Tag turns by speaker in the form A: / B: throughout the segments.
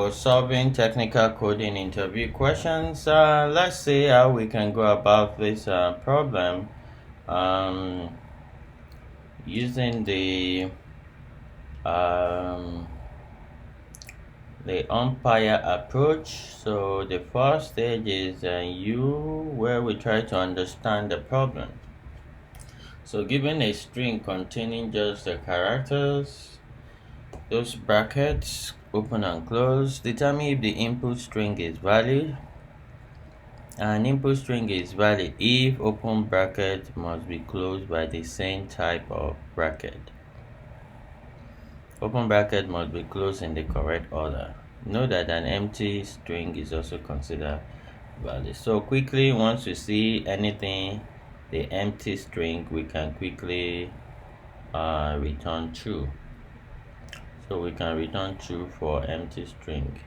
A: So solving technical coding interview questions. Let's see how we can go about this problem using the umpire approach. So the first stage is where we try to understand the problem. So given a string containing just the characters, those brackets open and close, determine if the input string is valid. An input string is valid if open bracket must be closed by the same type of bracket. Open bracket must be closed in the correct order. Note that an empty string is also considered valid. So quickly, once we see anything, the empty string, we can quickly return true. So we can return true for empty string.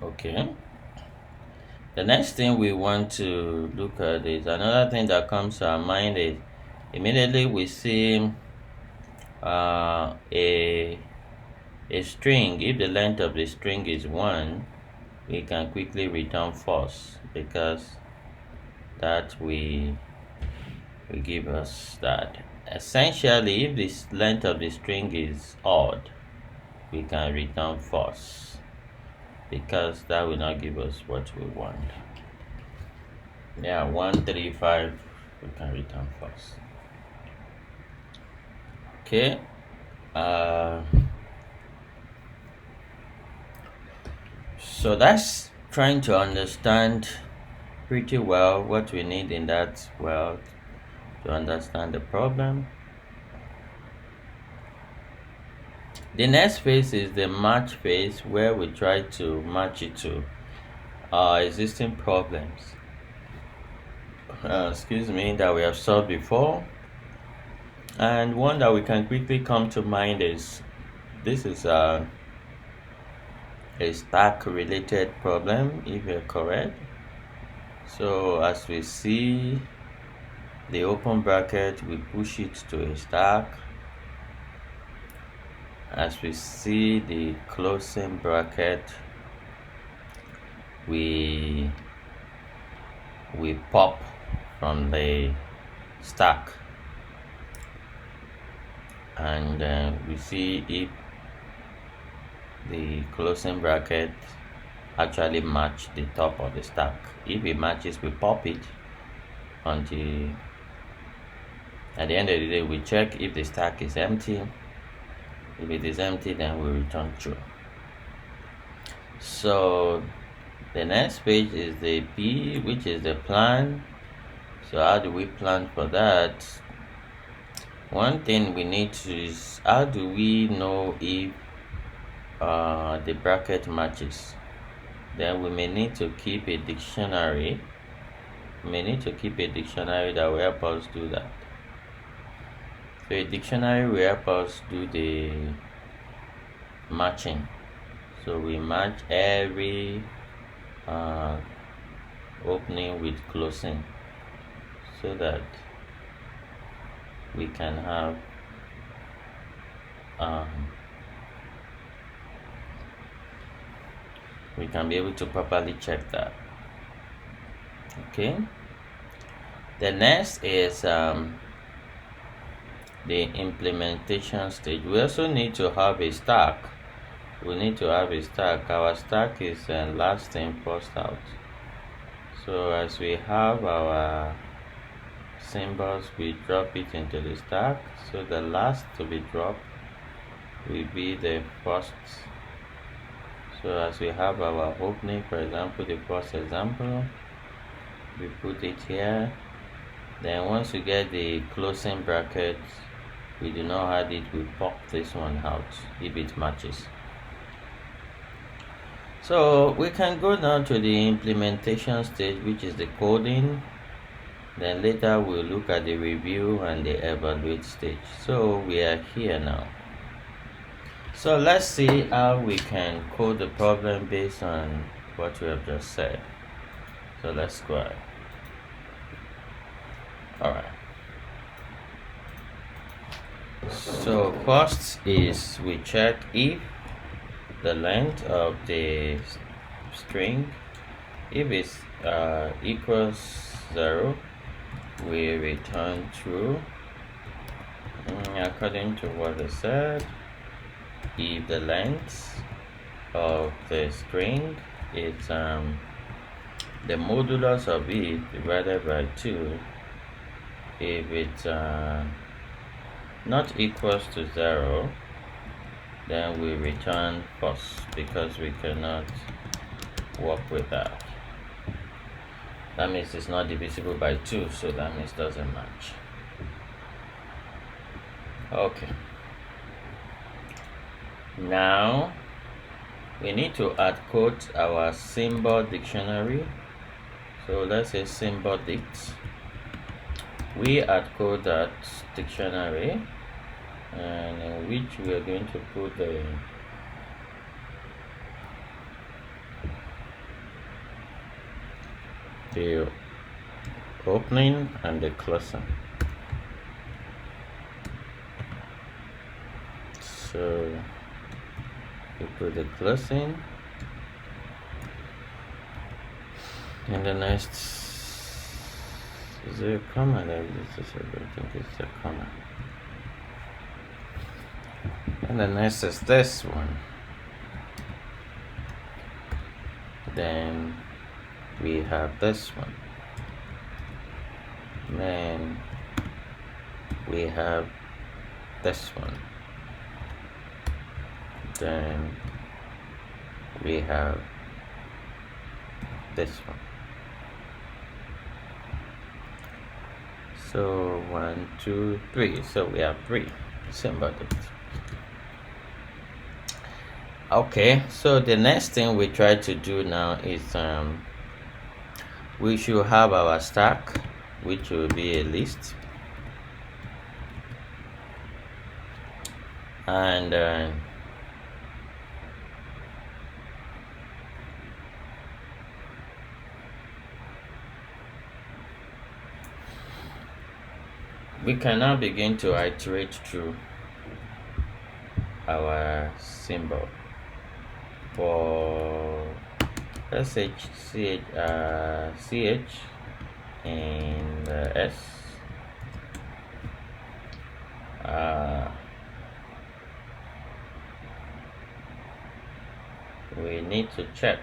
A: Okay. The next thing we want to look at is another thing that comes to our mind is immediately we see a string. If the length of the string is 1, we can quickly return false because that will give us that. Essentially, if this length of the string is odd, we can return false because that will not give us what we want. Yeah, 135, we can return false. Okay. So that's trying to understand pretty well what we need in that world to understand the problem. The next phase is the match phase, where we try to match it to our existing problems that we have solved before. And one that we can quickly come to mind is this is a stack related problem, if you're correct. So as we see the open bracket, we push it to a stack. As we see the closing bracket, we pop from the stack, and we see if the closing bracket actually match the top of the stack. If it matches, we pop it until at the end of the day we check if the stack is empty. If it is empty, then we return true. So the next page is the P, which is the plan. So how do we plan for that? One thing we need to is, how do we know if the bracket matches? Then we may need to keep a dictionary. We may need to keep a dictionary that will help us do that. So a dictionary will help us do the matching. So we match every opening with closing so that we can have we can be able to properly check that. Okay. The next is the implementation stage. We also need to have a stack. We need to have a stack. Our stack is last in, first out. So as we have our symbols, we drop it into the stack. So the last to be dropped will be the first. So as we have our opening, for example, the first example, we put it here. Then once we get the closing bracket, we do not add it, we pop this one out if it matches. So we can go down to the implementation stage, which is the coding. Then later we'll look at the review and the evaluate stage. So we are here now. So let's see how we can code the problem based on what we have just said. So let's go ahead. Alright. So first is we check if the length of the string. If it's equals 0, we return true according to what it said. If the length of the string is the modulus of it divided by 2, if it's not equals to 0, then we return false, because we cannot work with that. That means it's not divisible by 2, so that means it doesn't match. Okay, now we need to add code our symbol dictionary. So let's say symbol dict. We add code that dictionary, and in which we are going to put the opening and the closing. So we put the closing, and the next is there a comma there? I think it's a comma. And the next is this one. Then we have this one. Then we have this one. Then we have this one. So 1, 2, 3. So we have 3 symbol dict. Okay, so the next thing we try to do now is we should have our stack, which will be a list, and we can now begin to iterate through our symbol. For let's say CH and S, we need to check.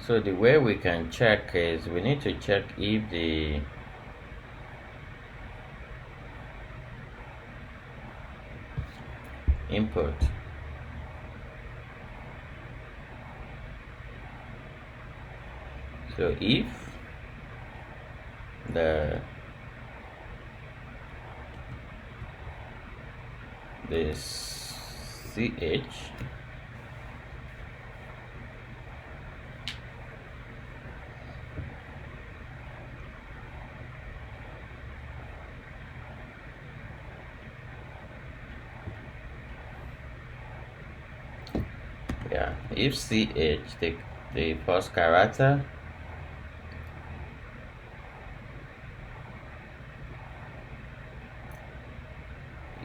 A: So the way we can check is we need to check if the input so if the CH if CH, the first character,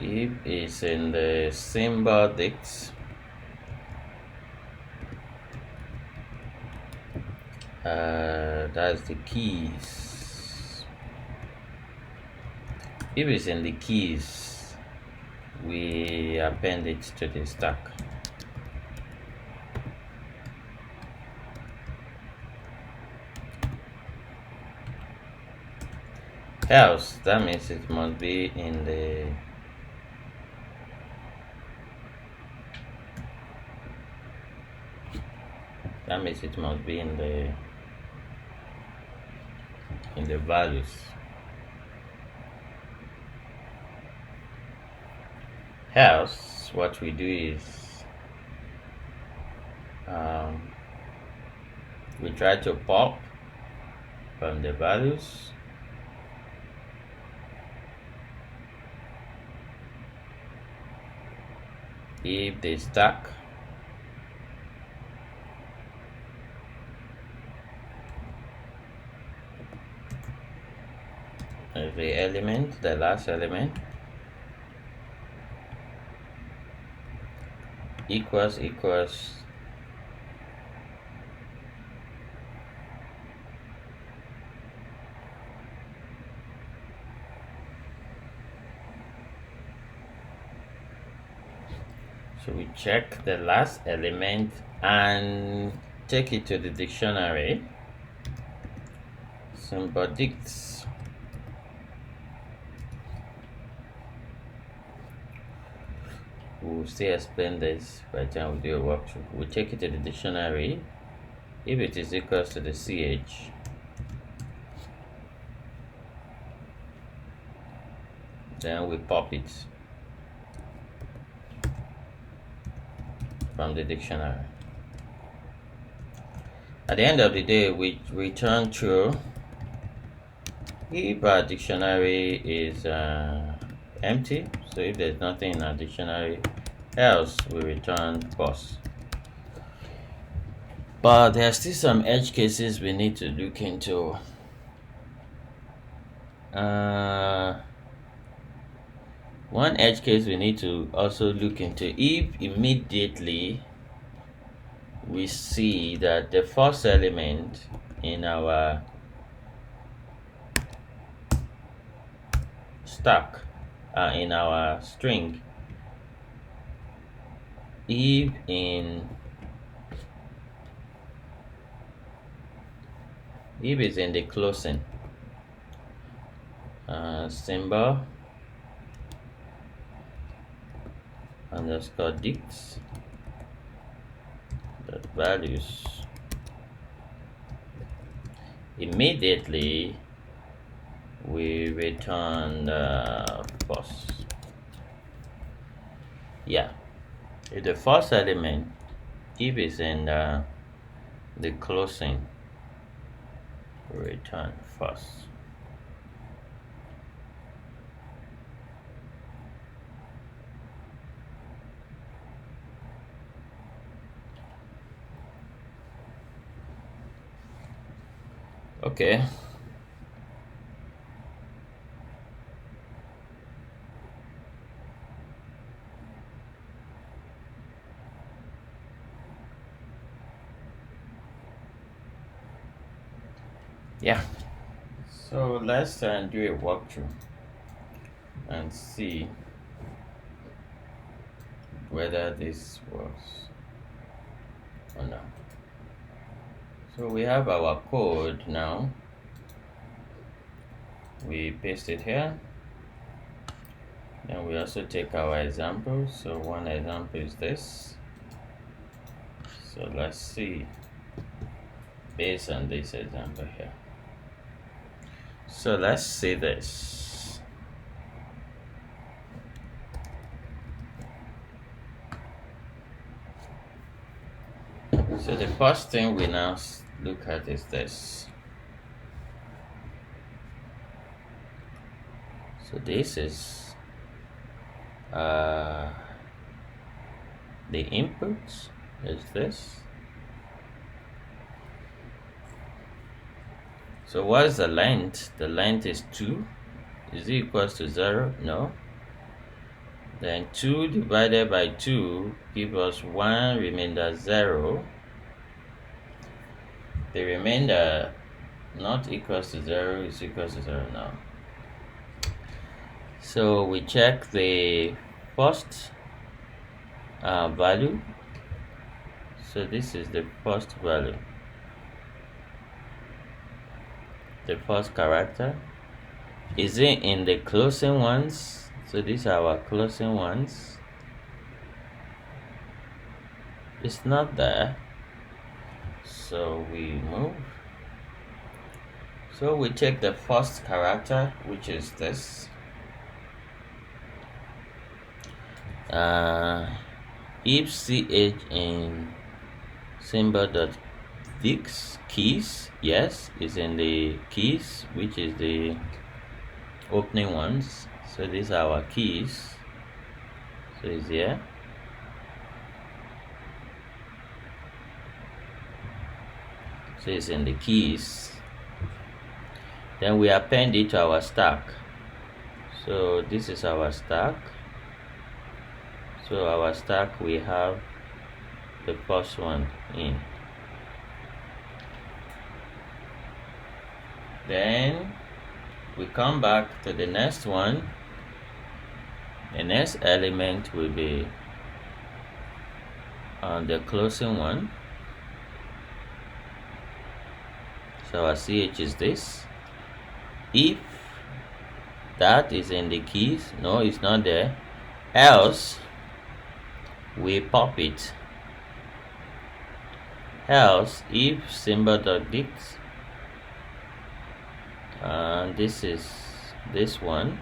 A: if it's in the symbol dict, that's the keys. If it's in the keys, we append it to the stack. Else, that means it must be in the values. Else, what we do is we try to pop from the values. If the stack the element, the last element, equals so we check the last element and take it to the dictionary. Symbol dicts. We'll still explain this by the time we do a walkthrough. We take it to the dictionary. If it is equals to the ch, then we pop it from the dictionary. At the end of the day, we return true if our dictionary is empty. So if there's nothing in our dictionary, else we return false. But there are still some edge cases we need to look into. One edge case we need to also look into, if immediately we see that the first element in our stack, in our string, if it's in the closing, symbol underscore dicts dot values, immediately we return false. Yeah, if the first element, if it's in the closing, we return false. Okay. Yeah. So let's do a walkthrough and see whether this works or not. So we have our code now. We paste it here. Then we also take our example. So one example is this. So let's see based on this example here. So let's see this. So the first thing we now look at is this. So this is the inputs is this. So what is the length? The length is 2. Is it equals to 0? No. Then 2 divided by 2 gives us 1 remainder 0. The remainder not equals to 0 is equals to 0 now. So we check the first value. So this is the first value, the first character. Is it in the closing ones? So these are our closing ones. It's not there, so we move. So we take the first character, which is this. If ch in symbol.dicts keys, yes, is in the keys, which is the opening ones. So these are our keys. So it's here. So it's in the keys. Then we append it to our stack. So this is our stack. So our stack, we have the first one in. Then we come back to the next one. The next element will be on the closing one. So our CH is this. If that is in the keys, no, it's not there, else we pop it. Else if symbol.dict, and this is this one,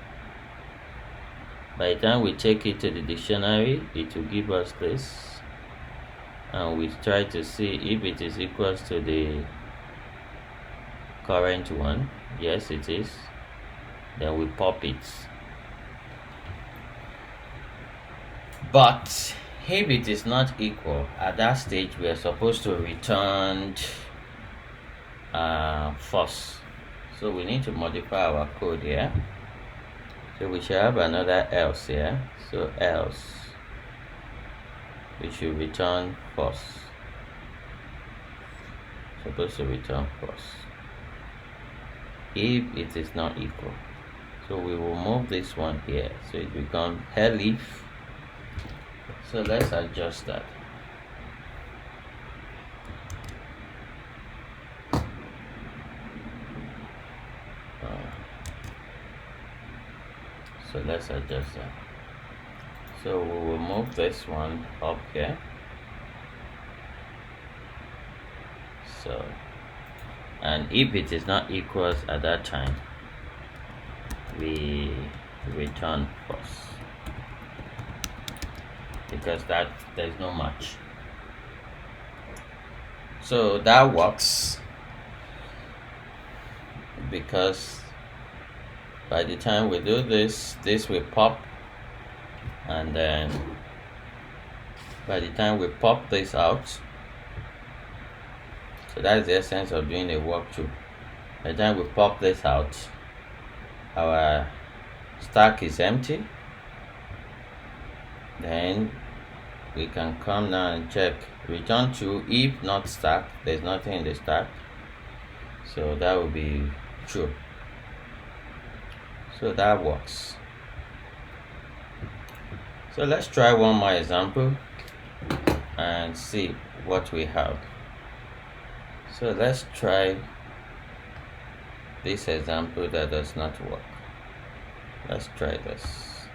A: by the time we take it to the dictionary, it will give us this, and we try to see if it is equals to the current one. Yes, it is. Then we pop it. But if it is not equal, at that stage we are supposed to return false. So we need to modify our code here. So we should have another else here. So else, we should return false. Supposed to return false if it is not equal. So we will move this one here, so it becomes elif. So let's adjust that. So let's adjust that. So we will move this one up here. So, and if it is not equals at that time, we return false, because that there's no match. So that works, because by the time we do this, this will pop, and then by the time we pop this out, so that's the essence of doing a walkthrough. By the time we pop this out, our stack is empty. Then we can come now and check return true if not stack. There's nothing in the stack, so that will be true. So that works. So let's try one more example and see what we have. So let's try this example that does not work. Let's try this.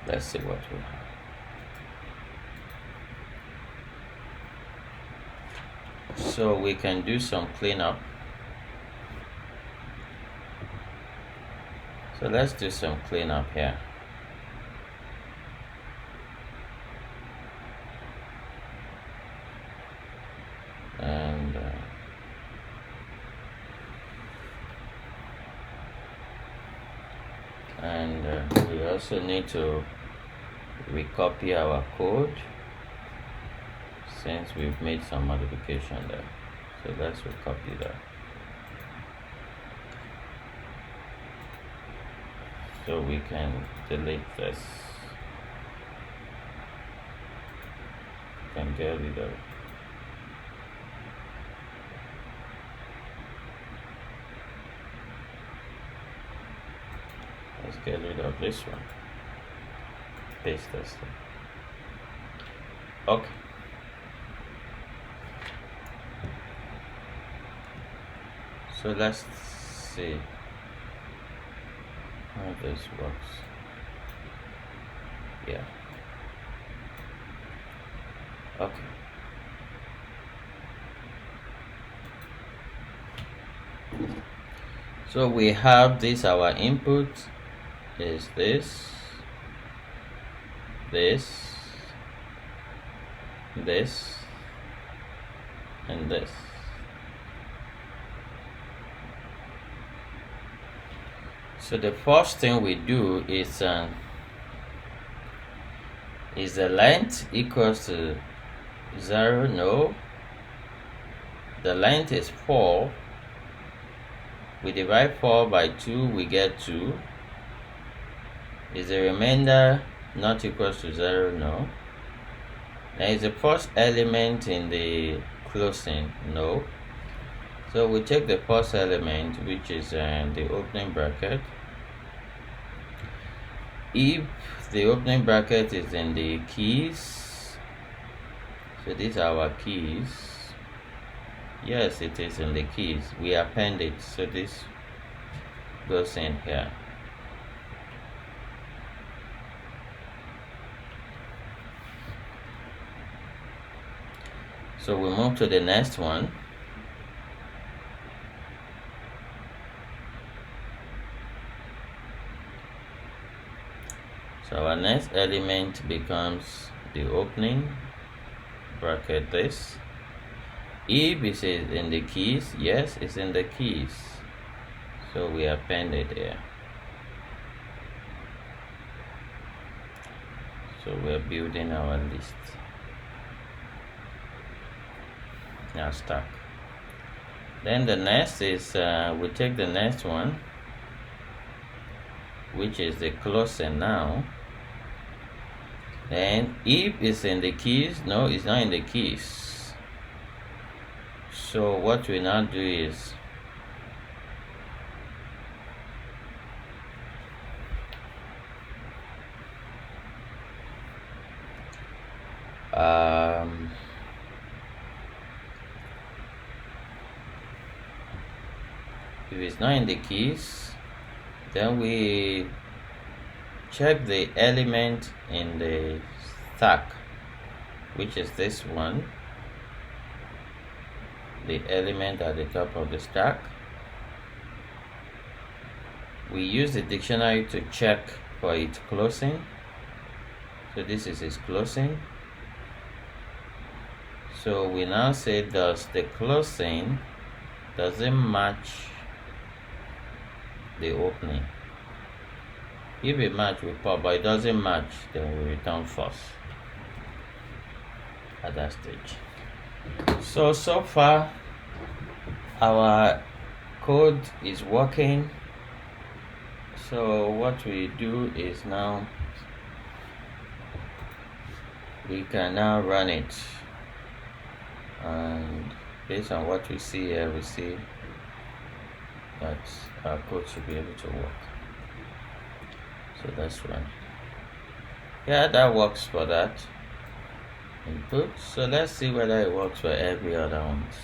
A: Let's see what we have. So we can do some cleanup. So let's do some cleanup here. And we also need to recopy our code, since we've made some modification there. So let's recopy that. So we can delete this. We can get rid of it. Let's get rid of this one. Paste this thing. Okay. So let's see how this works. Yeah. Okay. So we have this, our input is this, and this. So the first thing we do is the length equals to 0? No. the length is 4. We divide 4 by 2, we get 2. Is the remainder not equals to 0? No. Now, is the first element in the closing? No. So we take the first element, which is the opening bracket. If the opening bracket is in the keys, so these are our keys. Yes, it is in the keys. We append it, so this goes in here. So we move to the next one. So our next element becomes the opening bracket. This if it is in the keys, yes, it's in the keys, so we append it here. So we're building our list. Now stack. Then the next is we take the next one, which is the closing now. Then if it's in the keys, no, it's not in the keys. So what we now do is if it's not in the keys, then we check the element in the stack, which is this one, the element at the top of the stack. We use the dictionary to check for its closing. So this is its closing. So we now say, does the closing doesn't match the opening? If it match, we pop, but it doesn't match, then we return false at that stage. So far our code is working. So what we do is now we can now run it, and based on what we see here, we see that our code should be able to work. So that's run. Yeah, that works for that input. So let's see whether it works for every other ones.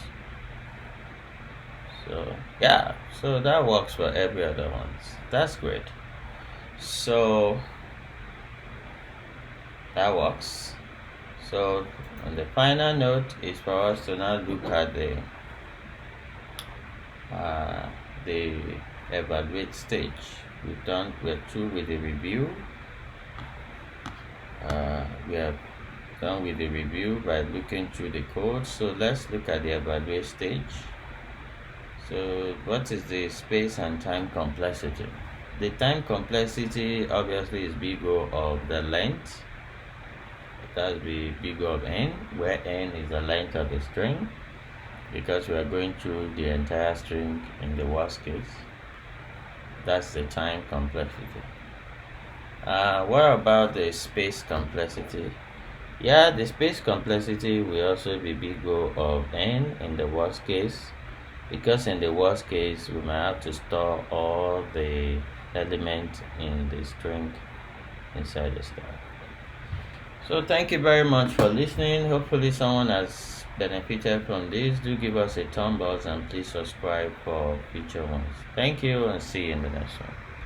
A: So yeah, so that works for every other ones. That's great. So that works. So on the final note is for us to now look at the evaluate stage. We're through with the review. We have done with the review by looking through the code. So let's look at the evaluate stage. So what is the space and time complexity? The time complexity obviously is big O of the length. That will be big O of n, where n is the length of the string, because we are going through the entire string in the worst case. That's the time complexity. What about the space complexity? Yeah, the space complexity will also be big O of n in the worst case, because in the worst case we might have to store all the elements in the string inside the stack. So thank you very much for listening. Hopefully someone has benefited from this. Do give us a thumb up and please subscribe for future ones. Thank you and see you in the next one.